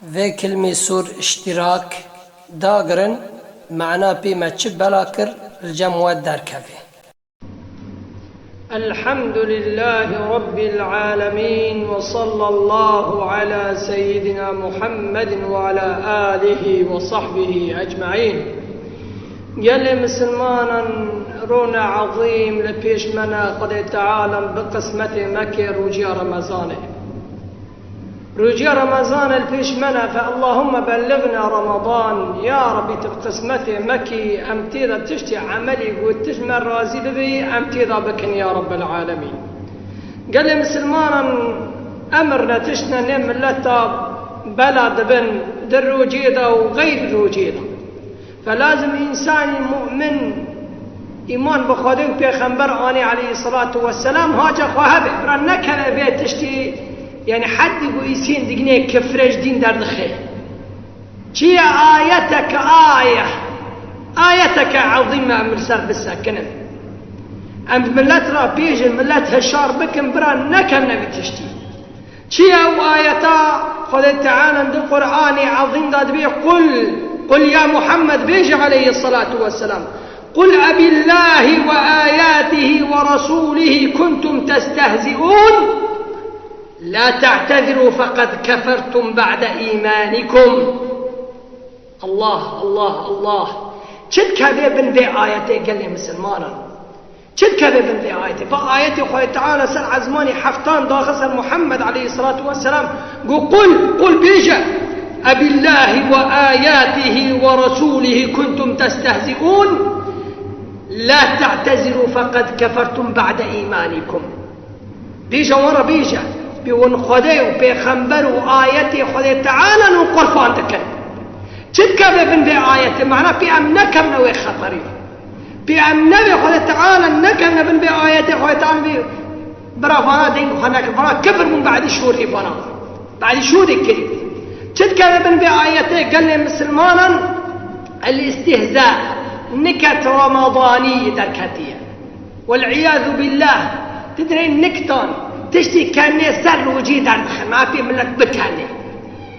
في كلمة سور اشتراك داغرن معنا بما تشبلا كر الجموات دار كافي. الحمد لله رب العالمين، وصلى الله على سيدنا محمد وعلى آله وصحبه أجمعين. قال مسلمانا رونا عظيم لبيش منا قد تعالى بقسمة مكر رجيا رمضان، رجيا رمضان البيش منا، فاللهم بلغنا رمضان يا ربي. تبقسمة مكي أمتيذا تشتي عملي قلت تجمع رازي بي أمتيذا بكن يا رب العالمين. قال لي مسلمانا أمرنا تشنا نم لتا بلد بن دروجيدا وغير روجيدا، فلازم إنسان مؤمن إيمان بخوده وبيخنبر آني عليه الصلاة والسلام هاجا خواهبه برنك هذا تشتي يعني حد يقول يسين دقنيه كفرج دين در دخيه. شي آيتك آيتك عظيمة مرسال بالساكنة أم ملت را بيج ملت هشار بكم بران نكم نبي تشتي. شي أو آيتا قال تعالى عند القرآن عظيم داد بيه قل يا محمد بيج عليه الصلاة والسلام قل أبي الله وآياته ورسوله كنتم تستهزئون لا تعتذروا فقد كفرتم بعد إيمانكم. الله الله الله. شد كذبن ذي آياتي قال لي مسلمانا، شد كذبن ذي آياتي. فآياتي خوي تعالى سر عزماني حفتان داخل محمد عليه الصلاة والسلام قل بيجا أبي الله وآياته ورسوله كنتم تستهزئون لا تعتذروا فقد كفرتم بعد إيمانكم. بيجا ورا بيجا بيون خدي وبيخنبر وآياتي خدي تعالى نقرفان تكن. شد كذبن ذي آياتي معناه بأمنكم نوي خطري بأمنبي خدي تعالى نكم نبن بآياتي خدي تعالى برافانا دينكو خناك برا كبر من بعد شهور إفانا بعد شهور الكريم. شد كذبن بآياتي قال لي مسلمانا الاستهزاء نكت رمضانية دركاتية والعياذ بالله. تدري النكتان تشتي كان سر وجي دار ما في ملك بكاني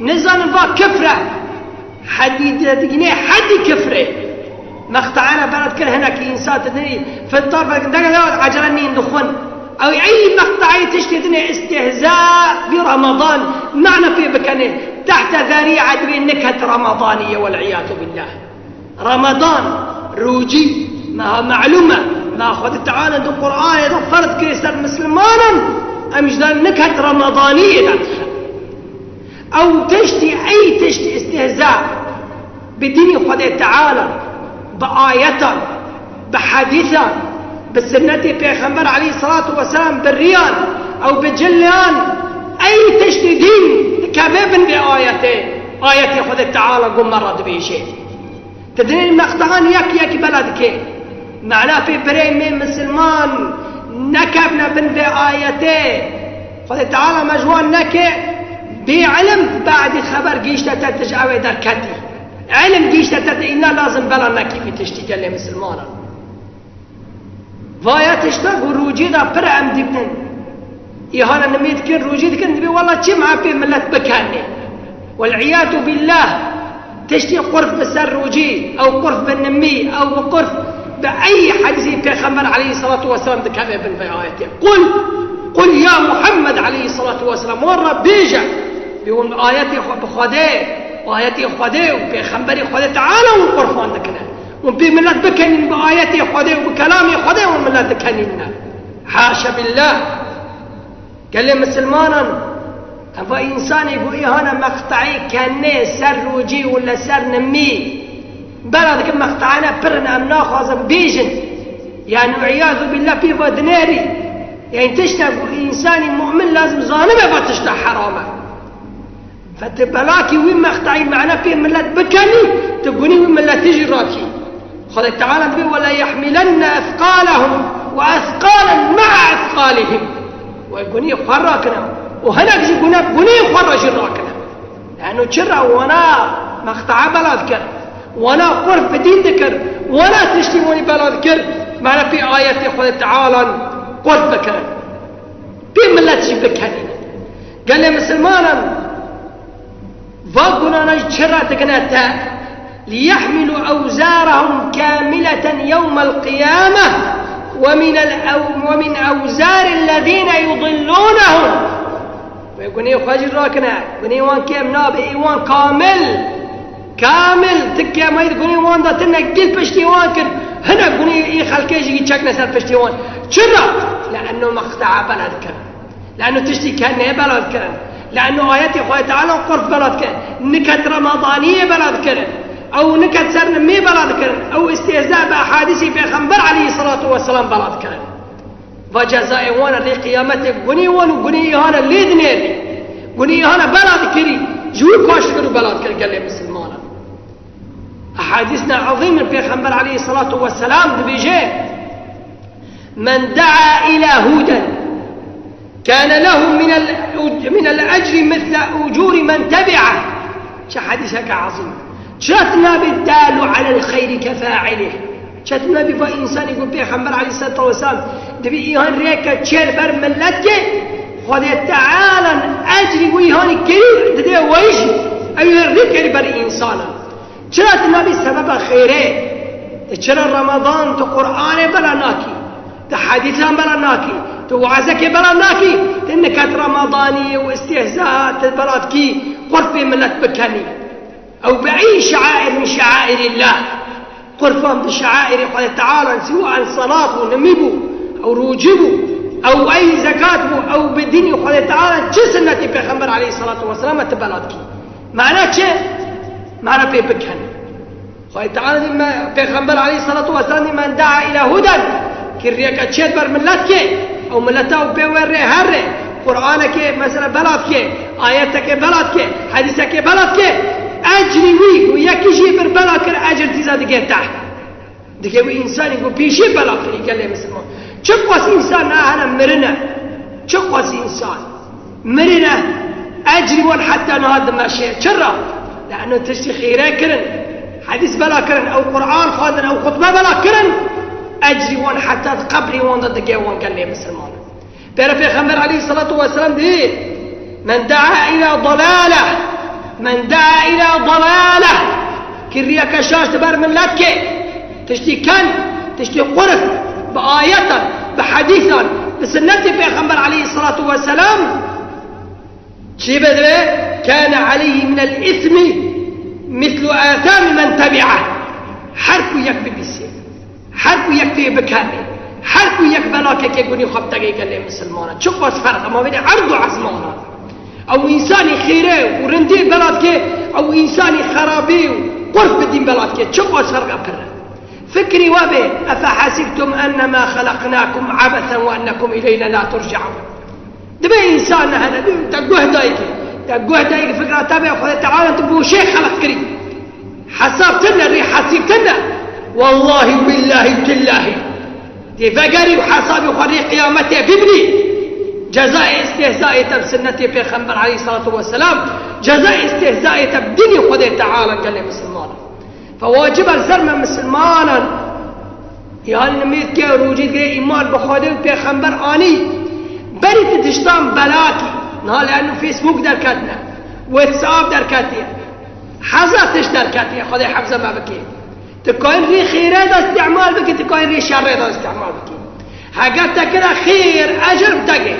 نزل الباك كفره حديد دقنيه حد كفره مقطعنا بلد كل هناك إنسان تدري في الطرف عجلني ندخن أو أي مقطعي تشتي دنيا استهزاء برمضان معنى في بكاني تحت ذريعة النكت رمضانية والعياذ بالله. رمضان روجي ما معلومة ما أخذ تعالى عند القرآن إذا فرض كريستال مسلمانا أمجدان نكت رمضانية أو تشتي استهزاء بدين أخذ تعالى بآية بحديثة بالسنة بيغمبر عليه الصلاة والسلام بالريان أو بجليان أي تشتي دين كبابن بآيته آية أخذ تعالى قم مرض به شيء. تدرين المقطعان يك بلدك معناه في بريم مسلمان نكبنا بن ذي آيته خذ تعالى مجوان نكي بعلم بعد خبر قيشتا تتجاوي دركتي علم قيشتا إنا لازم بلا نكي في تشتي قال لي مسلمانا فايا تشتاق وروجي دا برعم دبنن إيهانا نميت كن روجي دكن دبي والله تشمع في ملت بكاني والعياذ بالله. تشتي قرف بسر روجي أو قرف بالنمي أو قرف بأي حديث بيغمبر عليه الصلاة والسلام ذكر ابن في آياته قل يا محمد عليه الصلاة والسلام ورا بيجا بيقول آياتي بخدي وآياتي خدي وبيغمبري خدي تعالى والقرفان ذكرنا وبملت بكنين بآياتي خدي وبكلامي خدي وملت ذكرنا حاشا بالله. قال لي مسلمانا أبا إنسان يقول هنا مقطعي كان سر روجي ولا سر نمي بلدك مقطعنا برنا أم ناخذ بيجن يعني عياذ بالله في بدناري يعني تشتغل إنسان مؤمن لازم ظالمه فتشتغل حرامه فتبلاكي وين مقطعي معنا في ملت بكني تقولي وين ملت تجي راكي. خذ تعالى بي ولا يحملن أثقالهم وأثقالا مع أثقالهم ويقولي خراكنا وهناك يقولنا قولي خرج الراكنا لأنه تشرع وانا مقطع بلا ذكر وانا قرف دين ذكر ولا تشتموني بلا ذكر معنا في آية يقول تعالى قرف ذكر في ملة تجيب ذكرين قال لي مسلمانا فاق شرات كنتا ليحملوا أوزارهم كاملة يوم القيامة ومن أوزار الذين يضلونهم. ويقول يخرج راكنا يقول يوان كيم نابي يوان كامل تكيا ما يقول يوان دا تنقل بشتي يوان كن هنا يقول يخلكيش يجيك نسال بشتي يوان شرا لأنه مقطع بلد كرن، لأنه تشتي كان بلد كرن، لأنه آيات الله تعالى قرف بلد كرن، نكت رمضانية بلد كرن، أو نكت سرنمي بلد كرن، أو استهزاء بأحاديث پیغمبر عليه الصلاة والسلام بلد كرن. وجزاء وانا لي قيامته قني وقني هانا ليدنيري قني هانا بلد كري جوي كاش كرو بلد كري قال لي مسلمانا. أحاديثنا عظيمة پیغمبر عليه الصلاة والسلام دبيجي من دعا إلى هدى كان له من الأجر مثل أجور من تبعه. حديثك عظيم. شاتنا بالدال على الخير كفاعله. شاتنا بفا إنسان يقول پیغمبر عليه الصلاة والسلام دبي إيهان ريكا تشير بر ملتك خذ تعالى أجري وإيهان كريم تدي ويجي أيها الريكا بر إنسانا. شاتنا بسبب خيره. تشرى رمضان تقرآن بلا ناكي تحديثا بلا ناكي توعزك بلا ناكي تنكت رمضاني واستهزاءات بلادكي قرب ملت بكني أو بأي شعائر من شعائر الله قرفان بشعائر قال تعالى سواء صلاة ونميبو أو روجبو أو أي زكاة أو بالدين قال تعالى جسنة پیغمبر عليه الصلاة والسلام تبلادكي معناه شيء معناه في بكني قال تعالى پیغمبر عليه الصلاة والسلام من دعا إلى هدى كريك أتشد بر ملتك أو ملته بيوري هره قرآنك مثلا بلدك آياتك بلدك حديثك بلدك أجري ويك ويكيشي بر بلدك أجر تزاد تحت دكي وإنسان يقول بيشي بلدك قال لي مسلمان شقوس إنسان أنا مرنا شقوس إنسان مرنا أجري وان حتى نهاد ماشي شرا لأنه تشتي خيرا كرن حديث بلا كرن أو قرآن خادن أو خطبة بلا كرن أجري وان حتى قبري وان ضدك وان قال لي مسلمان. ترى في خمر عليه الصلاة والسلام دي من دعا إلى ضلالة كريا كشاش تبار من لك تشتي كان تشتي قرف بآية بحديثا بسنة في خمر عليه الصلاة والسلام شي بدري كان عليه من الإثم مثل آثام من تبعه حرف يكفي بالسيف حرف يكفي بكامل حرف يقبلك يقول يخبطك قال لي مسلمان شوف بس فرق ما بين عرض وعزمان او انساني خيره ورندي بلادك او انساني خرابي وقرف بالدين بلادك شوف بس فرق ابره فكري وابه افحسبتم انما خلقناكم عبثا وانكم الينا لا ترجعون. دبي انسان هذا تقوه دايك فكره تابع خذ تعالى تبو شيخ خلق كريم حسبتنا الريح حسبتنا والله بالله بالله دي فقري وحسابي وخري قيامته بابني جزاء استهزائي بسنتي في خمر عليه الصلاة والسلام جزاء استهزائي بدني خذي تعالى قال لي مسلمان. فواجب الزرمة مسلمانا يعني نميت كي روجيت كي إيمان بخوذي في خمر آني بريت تشتام بلاكي لأنه فيسبوك دركاتنا واتساب دركاتي حزتش دركاتي خذي حفظة ما بكي تكون ري خيره دا استعمال بكي تكون ري شره دا استعمال بكي حاجات تكره خير أجر بتاعي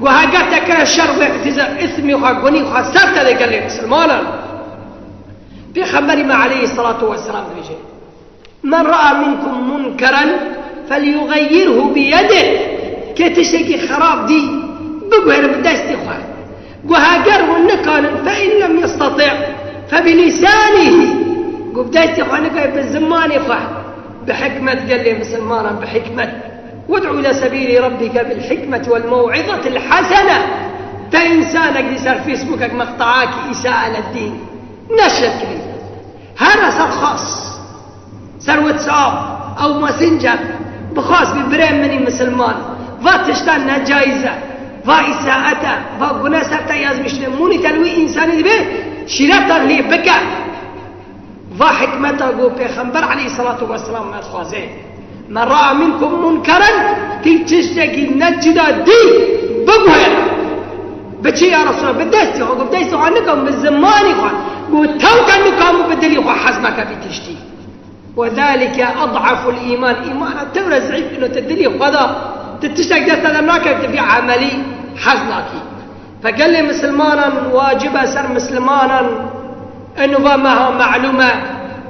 وحاجات تكره شر واعتذار إثمي وخاقوني وخسرت هذا قال لي مسلمانا في خبري ما عليه الصلاة والسلام بيجي من رأى منكم منكرا فليغيره بيده كي تشتكي خراب دي بقوهر بدستي خواه وهاجر والنكان فإن لم يستطع فبلسانه قبدايتي خوانك بالزمان يفح بحكمة قال لي مسلمانا بحكمة وادعو إلى سبيل ربك بالحكمة والموعظة الحسنة فإنسانك دي صار فيسبوكك مقطعاك إساءة للدين نشرت لي هذا صار خاص صار واتساب أو ماسنجر بخاص ببريم مني مسلمان فاتشتان جايزة فإساءته فقنا سرتا يازمش لموني تلوي إنساني به شرطا لي بكى وحكمته قو پیغمبر عليه الصلاة والسلام مدخوازه من رأى منكم منكرا تشتكي نجدا دي بقوهر بچي يا رسول الله بدستي خواه بدستي خواه نكم بالزماني خواه قلت توقع أنه كانوا بدلي وحزمك بتشتي وذلك أضعف الإيمان إيمان التورة زعيب إنه تدلي وهذا تتشتك تتدمناك تبي عملي حزنك فقال لي مسلمانا واجب سر مسلمانا أنه معها معلومة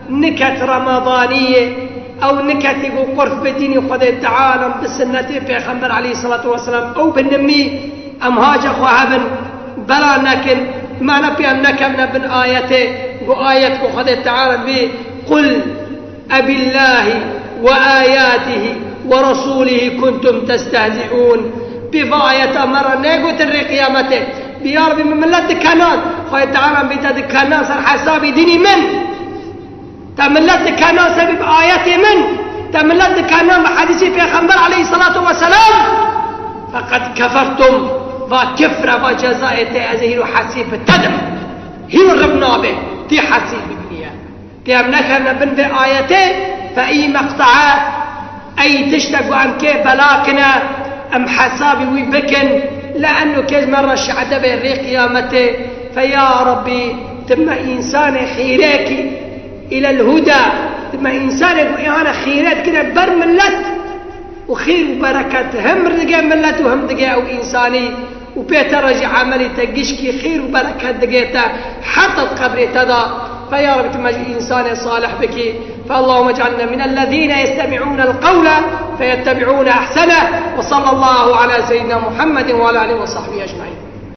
نكت رمضانية أو نكت يقول قرف بديني خذ تعالى بالسنة في خمر عليه الصلاة والسلام أو بالنمي أم هاج أخوها بلا نكن ما نبي أن نكمنا بن آيته وآية خذ تعالى به قل أبي الله وآياته ورسوله كنتم تستهزئون بفاية أمر نيقوت الرقيامته بياربي من ملت كانان خذ تعالى بيتاد كانان صار حسابي ديني من تملت كانان سبب آياته من تملت كانان بحديثي في خمر عليه الصلاة والسلام فقد كفرتم وكفر وجزاء تأذيه حسيب التدم هي ربنا به تي حسيب الدنيا كيام نخرنا بن بآياته فأي مقطعات أي تشتق عن كيف بلاكنا أم حسابي ويبكن لأنه كيف مرة شعد بين قيامته فيا ربي تم إنسان خيرك إلى الهدى تم إنسان يقول أنا خيرات كده برملت وخير وبركة هم رجع ملت وهم دقيقة أو إنساني وبيترجع عملي تقشكي خير وبركة دقيقة حتى القبر تدا فيا رب تمجي إنسان صالح بك فاللهم اجعلنا من الذين يستمعون القول فيتبعون أحسنه وصلى الله على سيدنا محمد وعلى آله وصحبه أجمعين